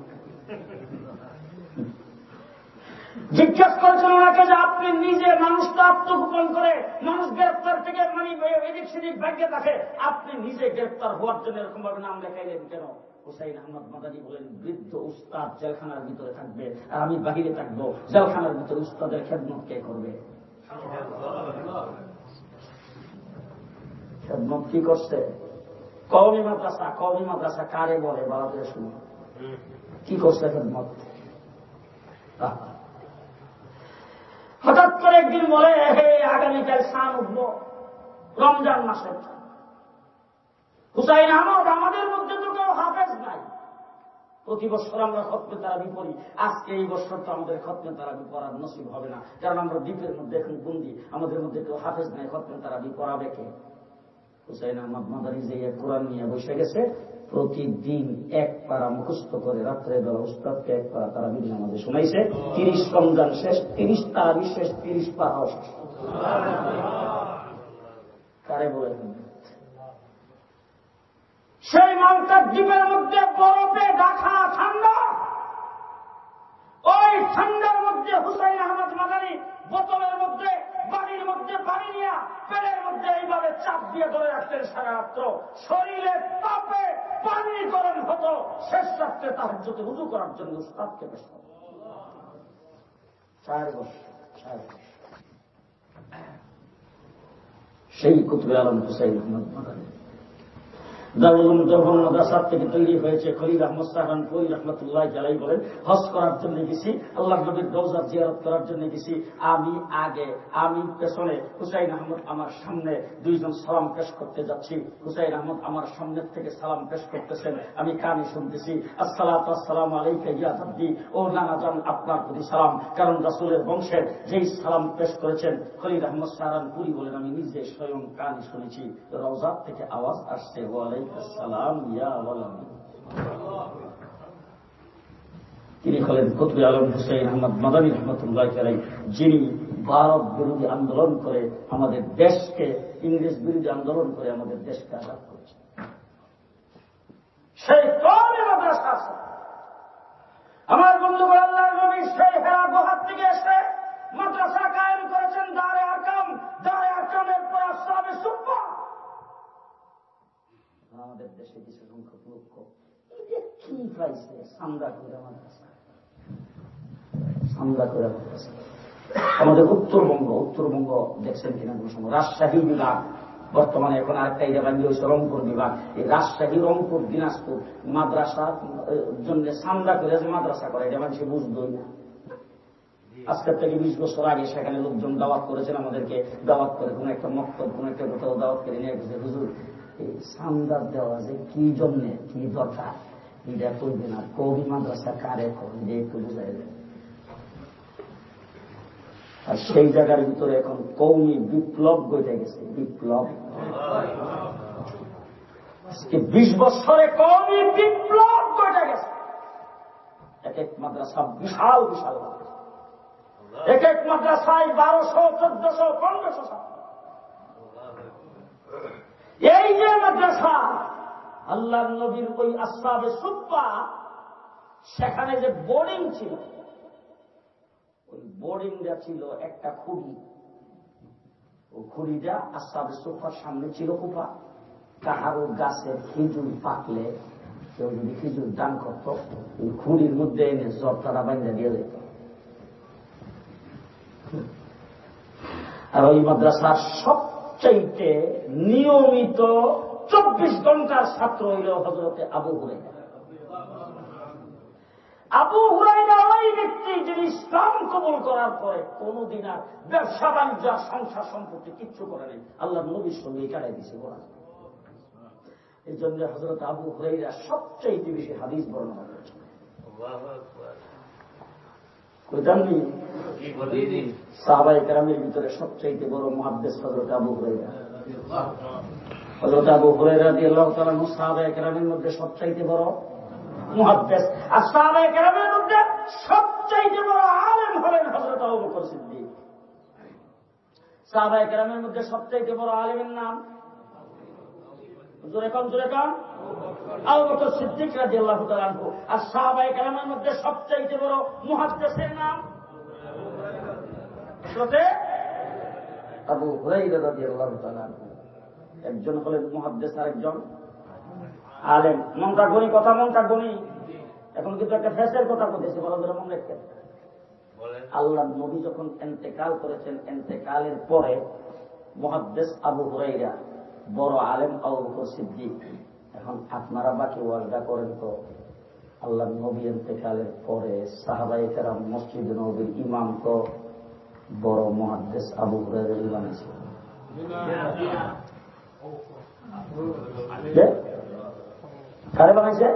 জিজ্ঞাসা করেছেন ওনাকে যে আপনি নিজে মানুষটা আত্মগোপন করে মানুষ গ্রেপ্তার থেকে মানে এদিক সেদিক ভাগ্যে থাকে, আপনি নিজে গ্রেপ্তার হওয়ার জন্য এরকম ভাবে নাম লেখাইলেন কেন? হুসাইন আহমদ মাদানী বলেন, বৃদ্ধ উস্তাদ জেলখানার ভিতরে থাকবে আর আমি বাহিরে থাকবো, জেলখানার ভিতরে উস্তাদের খেদমত কে করবে? খেদমত কি করছে? কওমি মাদ্রাসা। কওমি মাদ্রাসা কারে বলে বলা করে শুনুন, কি করছে খেদমত। হঠাৎ করে একদিন বলে, হে আগামীকাল শান উঠব রমজান মাসের। হুসাইন আহমদ, আমাদের মধ্যে তো কেউ হাফেজ নাই, প্রতি বছর আমরা খতমে তারাবি পড়ি, আজকে এই বছর তো আমাদের খতমে তারাবি পড়ার নসিব হবে না, কারণ আমরা দ্বীপের মধ্যে এখন বন্দি, আমাদের মধ্যে কেউ হাফেজ নাই, খতমে তারাবি পড়াবে কে? হুসাইন আহমদ মাদানী যে কোরআন নিয়ে বসে গেছে, প্রতিদিন এক পারা মুখস্থ করে রাত্রে বেলা উস্তাদকে এক পারা তারাবির নামাজে শোনাইছে। 30 রমজান শেষ, 30 তারাবি শেষ, 30 পারাও শেষ। কারে বলে? সেই মালটার দ্বীপের মধ্যে বরফে ঢাকা ঠান্ডা, দিয়ে ধরে রাখতেন সারা রাত্র, শরীরে তাপে পানি গরম হতো, শেষ রাত্রে তাহাজ্জুদে ওযু করার জন্য উস্তাদকে পেশ করত। 4 বছর সেই কুতুবে আলম হুসাইন আহমদ মাদানী দারুল উলুম দেওবন্দ মাদ্রাসা থেকে তৈরি হয়েছে। খলিল আহমদ সাহারানপুরি রহমতুল্লাহ আলাইহি বলেন, হজ করার জন্য গেছি, আল্লাহর নবীর রওজা জিয়ারত করার জন্য গেছি। আমি আগে, আমি পেছনে, হুসাইন আহমদ আমার সামনে, 2 জন সালাম পেশ করতে যাচ্ছি। হুসাইন আহমদ আমার সামনের থেকে সালাম পেশ করতেছেন, আমি কানে শুনতেছি, আসসালাতু আসসালামু আলাইকা ইয়া জাদ্দি, ও নানা জান আপনার প্রতি সালাম। কারণ রাসূলের বংশের যেই সালাম পেশ করেছেন, খলিল আহমদ সাহারানপুরি বলেন, আমি নিজে স্বয়ং কানে শুনেছি, রওজা থেকে আওয়াজ আসছে, আসসালাম ইয়া ওয়ালাদি। তিনি হলেন কুতুবে আলম হুসাইন আহমদ মাদানী রহমতুল্লাহ আলাইহি, যিনি ভারত বিরোধী আন্দোলন করে আমাদের দেশকে, ইংরেজ বিরোধী আন্দোলন করে আমাদের দেশকে আজাদ করেছেন। সেই কওমি মাদ্রাসা আছে। আমার বন্ধুগণ, আল্লাহর নবী সেই হেরা গুহা থেকে এসে মাদ্রাসা কায়েম করেছেন, দারে আরকাম। দারে আরকামের পর আসহাবে সুফফা। আমাদের দেশে কিছু সংখ্যক লোক কি পাইছে, সান্দা করে মাদ্রাসা, সান্দা করে মাদ্রাসা। আমাদের উত্তরবঙ্গ দেখছেন কিনা কোন সময়, রাজশাহী বিভাগ, বর্তমানে এখন আরেকটা এরিয়া বানিয়ে হয়েছে রংপুর বিভাগ। এই রাজশাহী, রংপুর, দিনাজপুর মাদ্রাসার জন্য সান্দা করে মাদ্রাসা করে, এটা মানুষ বুঝতই না। আজকের থেকে 20 বছর আগে সেখানে লোকজন দাওয়াত করেছেন, আমাদেরকে দাওয়াত করে কোন একটা মক্তব, কোন একটা কোথাও দাওয়াত করে নিয়ে গেছে, হুজুর এই সান্দার দেওয়া যে কি জন্যে, কি দরকার, এটা করবে না, কবি মাদ্রাসা কারে করে, যে একটু বুঝাই দেয়। আর সেই জায়গার ভিতরে এখন কওমি বিপ্লব ঘটে গেছে, বিপ্লব। 20 বছরে কওমি বিপ্লব ঘটে গেছে। এক এক মাদ্রাসা বিশাল বিশাল, এক এক মাদ্রাসায় 1200, 1400, 1500 ছাত্র। এই যে মাদ্রাসা, আল্লাহর নবীর ওই আসহাবে সুফফা, সেখানে যে বোর্ডিং ছিল, ওই বোর্ডিংটা ছিল একটা খুঁড়ি। ওই খুঁড়িটা আসহাবে সুফফার সামনে ছিল কুফা। কাহারো গাছের খেজুর পাকলে কেউ যদি খেজুর দান করত, ওই খুঁড়ির মধ্যে এনে জর্তাটা বাইন্ধা দিয়ে যেত। আর ওই মাদ্রাসার সবচাইতে নিয়মিত 24 ঘন্টার ছাত্র হইল হযরতে আবু হুরায়রা। আবু হুরায়রা ওই ব্যক্তি যিনি ইসলাম কবুল করার পরে কোনদিন আর ব্যবসা বাণিজ্য, সংসার সম্পত্তি কিচ্ছু করে নাই, আল্লাহর নবীর সঙ্গে কাটাই দিছে বলা। এই জন্য হযরত আবু হুরায়রা সবচাইতে বেশি হাদিস বর্ণনা করেছেন। সাহাবায়ে কেরামের ভিতরে সবচাইতে বড় মুহাদ্দিস হযরত আবু হুরায়রা। হযরত আবু হুরায়রা রাদিয়াল্লাহু তাআলা আনহু সাহাবায়ে কেরামের মধ্যে সবচাইতে বড় মুহাদ্দিস। আর সাহাবায়ে কেরামের মধ্যে সবচাইতে বড় আলেম হলেন হযরত আবু বকর সিদ্দিক। সাহাবায়ে কেরামের মধ্যে সবচাইতে বড় আলেমের নাম জোরে কম আবু বকর সিদ্দিক রাদিয়াল্লাহু তাআলা আনহু। আর সাহাবায়ে কেরামের মধ্যে সবচাইতে বড় মুহাদ্দিসের নাম হযরত আবু হুরায়রা রাদিয়াল্লাহু তাআলা আনহু। একজন হলেন মুহাদ্দিস, আর একজন আলেম। মনটা গনি, কথা মনটা গনি। এখন কিন্তু একটা ফেসের কথা বলতেছি, ভালো করে মনে রাখবেন। আল্লাহর নবী যখন ইন্তেকাল করেছেন, ইন্তেকালের পরে মুহাদ্দিস আবু হুরায়রা, বড় আলেম আবু বকর সিদ্দিক। এখন আপনারা বাকি ওয়াজটা করেন তো, আল্লাহর নবী ইন্তেকালের পরে সাহাবায়ে কেরাম মসজিদে নববীর ইমাম তো বড় মুহাদ্দিস আবু হুরায়রা বানিয়েছে। কারে বানাইছে?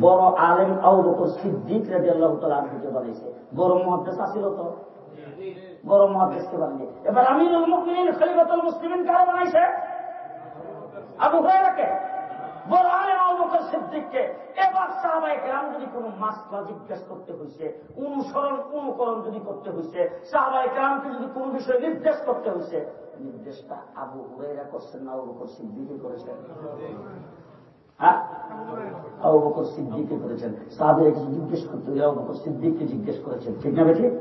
বড় আলেম আবু বকর সিদ্দিক রাদিয়াল্লাহু তাআলা আনহুকে বানাইছে। বড় মুহাদ্দিস আছিল তো, বড় মুহাদ্দিসকে বানিয়ে। এবার আমিরুল মুমিনিন খলিফাতুল মুসলিমিন কারে বানাইছে? আবু হুরায়রাকে। বড় আলেম আবু বকর সিদ্দিককে। এবার সাহাবায়ে কেরাম যদি কোনো মাসলা জিজ্ঞেস করতে হয়েছে, অনুকরণ যদি করতে হয়েছে, সাহাবায়ে কেরামকে যদি কোনো বিষয় নির্দেশ করতে হয়েছে, নির্দেশটা আবু হুরায়রা করছেন না আবু বকর সিদ্দিকই করেছেন? হ্যাঁ, আবু বকর সিদ্দিককে করেছেন। সাহাবীরা কিছু জিজ্ঞেস করতে গিয়ে আবু বকর সিদ্দিককে জিজ্ঞেস করেছেন, ঠিক না বেঠিক?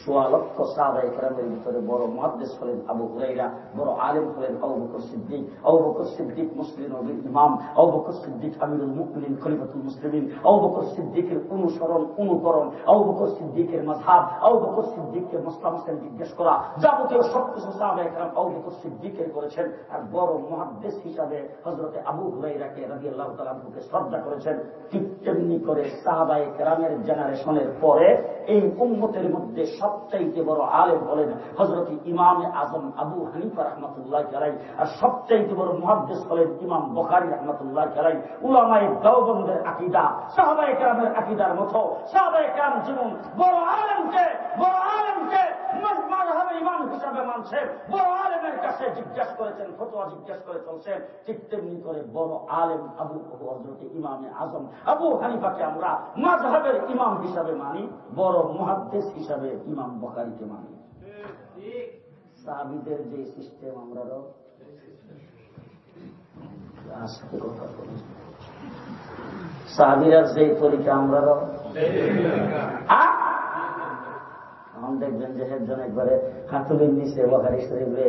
১৬ লক্ষ সাহাবায়ে কেরামের ভিতরে বড় মুহাদ্দিস হলেন আবু হুরায়রা, বড় আলেম হলেন আবু বকর সিদ্দিক। আবু বকর সিদ্দিক মুসলিম নবীর ইমাম, আবু বকর সিদ্দিক আমিরুল মুমিনিন খলিফাতুল মুসলিমিন, আবু বকর সিদ্দিকের অনুকরণ, আবু বকর সিদ্দিকের মাযহাব, আবু বকর সিদ্দিককে মসলা মাসাইল জিজ্ঞেস করা, যাবতীয় সবকিছু সাহাবায়ে কেরাম আবু বকর সিদ্দিকের করেছেন। আর বড় মুহাদ্দিস হিসাবে হযরতে আবু হুরায়রাকে রাদিয়াল্লাহু তাআলা আনহুকে শ্রদ্ধা করেছেন। ঠিক তেমনি করে সাহাবায়ে কেরামের জেনারেশনের পরে এই উম্মতের মধ্যে সবচাইতে বড় আলেম হলেন হযরত ইমাম আজম আবু হানিফা রাহমাতুল্লাহি আলাইহি, আর সবচাইতে বড় মুহাদ্দিস হলেন ইমাম বুখারী রাহমাতুল্লাহি আলাইহি। উলামায়ে দেওবন্দের আকীদা সাহাবায়ে কেরামের আকীদার মতো, সাহাবায়ে কেরাম যেমন বড় আলেমকে মাযহাবের ইমাম হিসাবে মানছেন, বড় আলেমের কাছে জিজ্ঞাসা করেছেন, ফতোয়া জিজ্ঞাসা করে চলছেন, ঠিক তেমনি করে বড় আলেম হযরত ইমামে আজম আবু হানিফাকে আমরা মাযহাবের ইমাম হিসাবে মানি, বড় মুহাদ্দিস হিসাবে ইমাম বুখারীকে মানি। সাহাবীদের যে সিস্টেম আমরা আজকে কথা বলি, সাহাবীরা যে তরিকা আমরা এখন দেখবেন যে একজন একবারে হাতুলের নিচে বুখারী শরীফে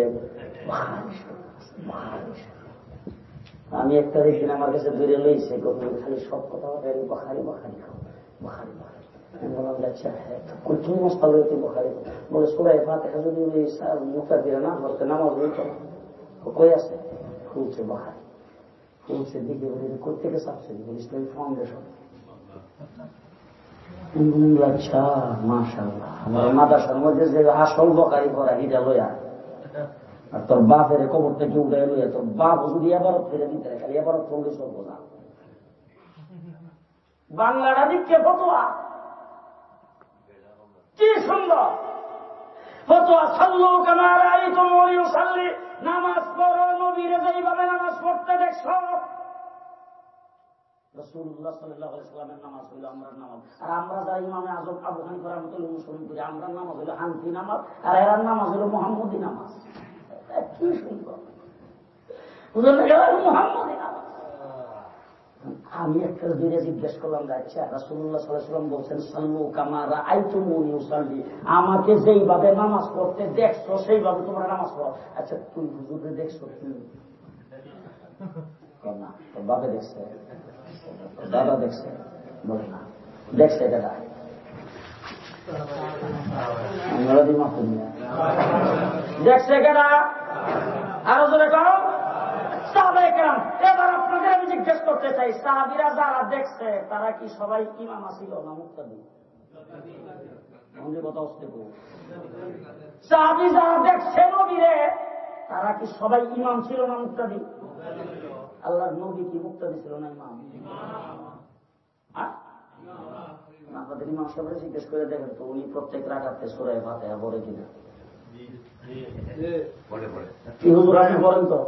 আমি একটা দেখি আমার কাছে দূরে লইছে খালি সব কথা বুখারী বললাম আচ্ছা হ্যাঁ কি মশলা লইতে বুখারী বলে সূরা ফাতিহা যদি মুক্তাদিরা না পড়তে নামাজ হইতো কই আছে খুলছে বুখারী খুলছে দিকে বলি কই থেকে চাপছে বলি ইসলামিক ফাউন্ডেশন। আচ্ছা মাশাআল্লাহ, আমার মাদ্রাসার মধ্যে যে আসল বুখারী পড়া হিটা লইয়া আর তোর বাপের কবর থেকে উঠে লইয়া তোর বাপ যদি এবার ফিরে দিতে খালি এবার চললে চলবো না। বাংলাটা দিচ্ছে ফতোয়া কি সুন্দর ফতোয়া, সাল্লু কামা রাআইতুমুনি উসাল্লি, নামাজ পড়ো নবীরে যেইভাবে নামাজ পড়তে দেখছো। রাসূলুল্লাহ সাল্লাল্লাহু আলাইহি ওয়াসাল্লামের নামাজ হইল আমরা নামাজ, আর আমরা যারা ইমামে আযম আবু হানিফা রাহমাতুল্লাহ অনুসরণ করি, আমরা নামাজ হইল হানফি নামাজ, আর এর নামাজ হইল মুহাম্মদী নামাজ। কি সুন্দর মুহাম্মদী নামাজ। আমি একটা দূরে জিজ্ঞেস করলাম, আচ্ছা রাসূলুল্লাহ সাল্লাল্লাহু আলাইহি ওয়াসাল্লাম বলছেন সাল্লু কামা রাআইতুমুনি উসাল্লি, আমাকে যেইভাবে নামাজ পড়তে দেখছো সেইভাবে তোমরা নামাজ পড়ো। আচ্ছা তুই হুজুরে দেখছো কি না? তোর বাবা দেখছে, দাদা দেখছে, বলে না দেখছে দাদা দেখছে কেনা আরো জোরে করো সাহাবায়ে কেরাম। এবার আপনাদের আমি জিজ্ঞেস করতে চাই, সাহাবীরা যারা দেখছে তারা কি সবাই ইমাম ছিল না মুক্তাদি? কথা হচ্ছে, সাহাবী যারা দেখছে নবীরে তারা কি সবাই ইমাম ছিল না মুক্তাদি? আল্লাহর নবী কি মুক্তাদি ছিল না ইমাম? আপনাদের ইমাম সাহেবরা জিজ্ঞেস করে দেখেন তো উনি প্রত্যেক রাকাতে সূরা ফাতিহা পড়ে কিনা? কি হুজুর আপনি বলেন তো?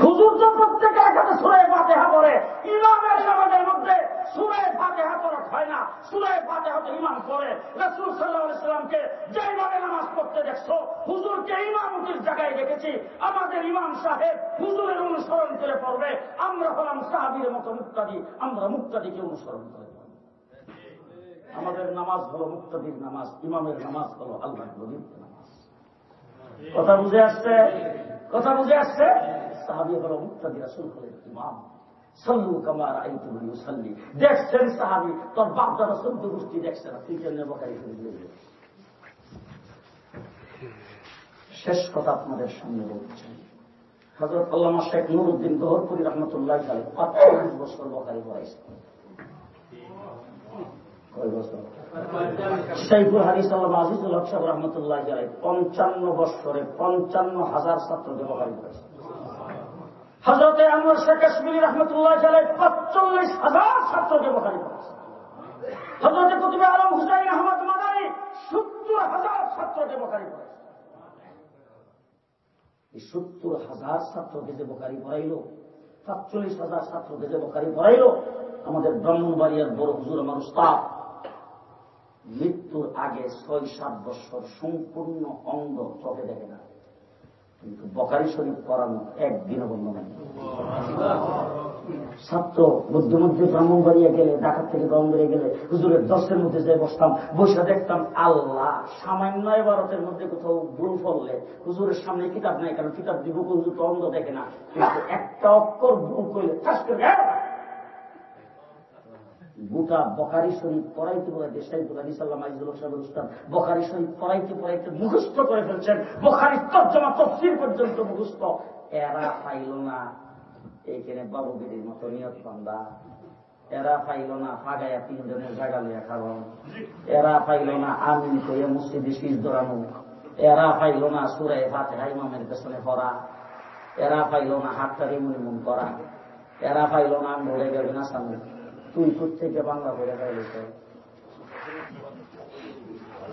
হুজুর তো প্রত্যেক রাকাতে সূরা ফাতিহা পড়ে, ইমামের নামাজের মধ্যে সূরা ফাতিহা পড়া হয় না, সূরা ফাতিহা তো ইমাম পড়ে। রাসূল সাল্লাল্লাহু আলাইহি ওয়াসাল্লামকে যেইভাবে নামাজ পড়তে দেখছো, হুজুরকে ইমামতির জায়গায় দেখেছি, আমাদের ইমাম সাহেব হুজুরের অনুসরণ করে পড়বে। আমরা হলাম সাহাবীর মতো মুক্তাদি, আমরা মুক্তাদিকে অনুসরণ করে পড়ব। আমাদের নামাজ হলো মুক্তাদির নামাজ, ইমামের নামাজ হলো আল্লাহর নবীর নামাজ। কথা বুঝে আসছে? কথা বুঝে আসছে? সাহাবী হলো মুক্তাদি, রাসূল হলেন ইমাম। সাল্লু কামা রাআইতুমুনি উসাল্লি, দেখছেন সাহাবী, তোর বাপ দাদা 14 গোষ্ঠী দেখছে না, তুই কেন বুখারী শরীফ লিখলি? শেষ কথা আপনাদের সামনে বলতে চাই, হযরত আল্লামা শেখ নুরউদ্দিন দহরপুরি রাহমাতুল্লাহি আলাইহি 45 বছর বুখারী পড়াইছেন। কয় বছর? শাইখুল হাদিস আল্লামা আজিজুল হক সাহেব রাহমাতুল্লাহি আলাইহি 55 বছরে 55,000 ছাত্রকে বুখারী পড়াইছেন। হযরতে আনোয়ার শেখ কাশ্মীরি রাহমাতুল্লাহি আলাইহি 45,000 ছাত্রকে বুখারী পড়াইছেন। হযরতে কুতুবে আলম হুসাইন আহমদ মাদানী 70,000 ছাত্রকে বুখারী পড়াইছেন। এই 70,000 ছাত্রকে যে বুখারী পড়াইলো, ৪৫,000 ছাত্রকে যে বুখারী পড়াইলো, আমাদের ব্রাহ্মণবাড়িয়ার বড় হুজুর আমার উস্তাদ মৃত্যুর আগে ৬-৭ বছর সম্পূর্ণ অন্ধ, চোখে দেখে না। কিন্তু বখারি শরীফ পড়ানো একদিনও বন্ধ নেই। ছাত্র মধ্যে মধ্যে ব্রাহ্মণবাড়িয়া গেলে, ঢাকা থেকে ব্রাহ্মণবাড়িয়া গেলে হুজুরের দর্শের মধ্যে যে বসতাম, বসে দেখতাম আল্লাহ সামান্য ভারতের মধ্যে কোথাও ভুল ফললে হুজুরের সামনে কিতাব নাই, কারণ কিতাব দিব হুজুর তো অন্ধ দেখে না, কিন্তু একটা অক্ষর ভুল করলে ঠাস করে গোটা বখারি শরীফ পড়াইতে পড়াইতে শাইখুল হাদিস আল্লামা আজিজুল হক সাহেবের উস্তাদ বখারি শরীফ পড়াইতে পড়াইতে মুখস্থ করে ফেলছেন, বখারির তর্জমা তাফসীর পর্যন্ত মুখস্থ। এরা পাইল না এইখানে বাবু বিদির মতো নিয়ত বান্দা, এরা পাইল না ফাগাইয়া তিনজনের জায়গা লিয়া খাওয়ান, এরা পাইল না আমিন কইয়া মসজিদে শীষ ধরানো, এরা পাইল না সূরা ফাতিহা ইমামের পেছনে পড়া, এরা পাইল না হাতটা রিমুনিমুন করা, এরা পাইল না ঘুরে যাবে না সামনে। তুই প্রত্যেকে বাংলা করে পাইলে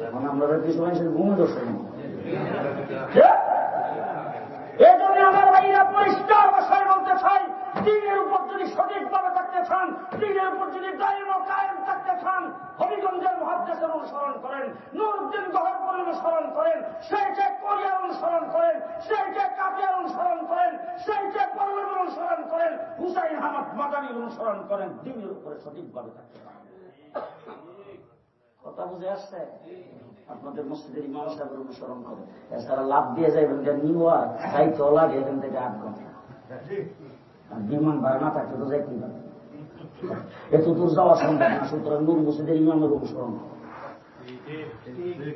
এখন আমরা কিছু মানুষের ঘুমে দোষ এই জন্য আমার ভাইরা পরিষ্কার ভাষায় বলতে চাই, দিনের উপর যদি সঠিকভাবে থাকতে চান, দিনের উপর যদি দায়িত্ব কায়েম থাকতে চান, হবিগঞ্জের মুহাদ্দিসের অনুসরণ করেন, নুরউদ্দিন গহরপুর অনুসরণ করেন, সেই যে কোরিয়া অনুসরণ করেন, সেই যে কাতিয়ার অনুসরণ করেন, সেই যে পল্লব অনুসরণ করেন, হুসাইন আহমদ মাদানী অনুসরণ করেন, দিনের উপরে সঠিকভাবে থাকতে পারেন। কথা বুঝে আসছে? আপনাদের মসজিদের ইমাম সাহেবের অনুসরণ করে, এছাড়া লাভ দিয়ে যাবেন যে নিওয়া দায়িত্ব লাগে এখান থেকে 8 ঘন্টা, বিমান ভাড়া না থাকতে তো যাইতেই পারে, এত দূর যাওয়া সম্ভব না। সুতরাং নূর মসজিদের ইমামের অনুসরণ।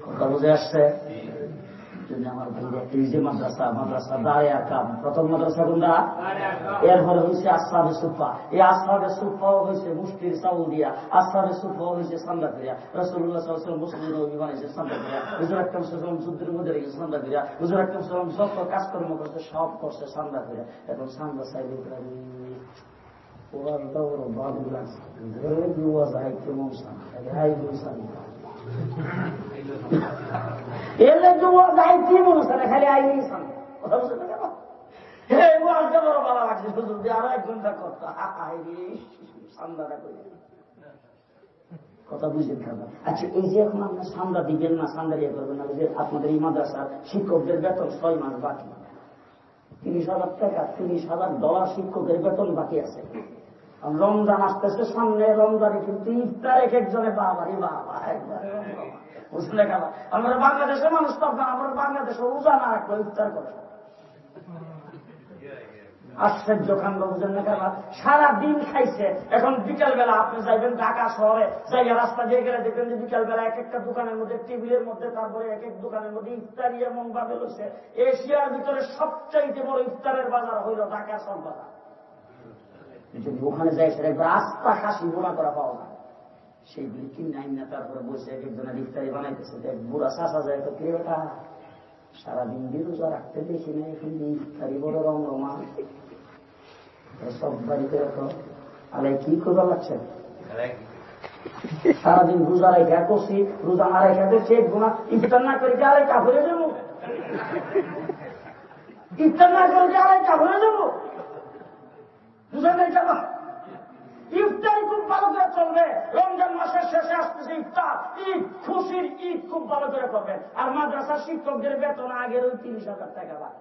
কথা বুঝে আসছে? আমার যে মাদ্রাসা দাঁড়ে আকাম, প্রথম মাদ্রাসা কোনটা? এরপরে হয়েছে আসহাবে সুফা। এই আসহাবে সুফাও হয়েছে মুফতির চাউল দিয়া, আসহাবে সুফাও হয়েছে সান্দা করিয়া। রাসূলুল্লাহ সাল্লাল্লাহু আলাইহি ওয়াসাল্লাম মুসলিম নবী বানাইছে সান্দা করিয়া, হুজুর আকরাম সাল্লাল্লাহু আলাইহি ওয়াসাল্লাম যুদ্ধের মধ্যে রেখে সান্দা করিয়া, হুজুর আকরাম সাল্লাল্লাহু আলাইহি ওয়াসাল্লাম যত কাজকর্ম করছে সব করছে সান্দা করিয়া। এখন সান্দা চাইলে ওরা দৌড় বাবু লাগছে ধরে দুয়া যায় কেমন সান্দা হাই দুই এলে যুবক যাই কি বলছে খালি আইনি কথা বুঝতে কেন বড় ভালো লাগছে হুজুর দিয়ে আরো 1 ঘন্টা করতো সান্দাটা করে কথা বুঝেন কেন? আচ্ছা এই যে এখন আপনার সান্দা দিবেন না, সান্দা ইয়ে করবেন না, যে আপনাদের এই মাদ্রাসার শিক্ষকদের বেতন 6 মাস বাকি, 30,000 টাকা, $30,000 শিক্ষকের বেতন বাকি আছে। রমজান আসতেছে সামনে, রমজানে কিন্তু ইফতার এক একজনে বাবারি বাবা একবার বুঝলে কেন? আমরা বাংলাদেশের মানুষ তো আপনার, আমরা বাংলাদেশে রোজা না রাখবো ইফতার করে আশ্চর্য কাণ্ড, বুঝেন না কেন? সারাদিন খাইছে। এখন বিকেল বেলা আপনি যাইবেন ঢাকা শহরে, যাইয়া রাস্তা দিয়ে গেলে দেখবেন যে বিকেল বেলা এক একটা দোকানের মধ্যে, টেবিলের মধ্যে, তারপরে এক এক দোকানের মধ্যে ইফতারি এমন ভাবে রয়েছে। এশিয়ার ভিতরে সবচাইতে বড় ইফতারের বাজার হইল ঢাকা সব বাজার। ওখানে যাই সেটা একবার আস্তা খাসি বোনা করা পাওয়া যায়, সেইগুলি কিনে আইন না তারপরে বসে এক একজনের ইফতারি বানাইতেছে। বুড়া চাষা যায় তো কে ওটা সারাদিন বিরোজা রাখতে দেখি না, এখন ইফতারি বড় রমরমা সব বাড়িতে রাখো। আলে কি করবার লাগছে? সারাদিন রোজা রেখা করছি, রোজা না রেখা করছি, গুণা ইফতার না করে আলে কাপড়ে যাবো, ইফতার না করে আলে কাপড়ে যাবো, বুঝা নেই কেন? ইফতারি খুব ভালো করে চলবে। রমজান মাসের শেষে আসতেছে ইফতার, ঈদ, খুশির ঈদ খুব ভালো করে করবেন। আর মাদ্রাসার শিক্ষকদের বেতন আগের ওই 30,000 টাকা বাড়ে।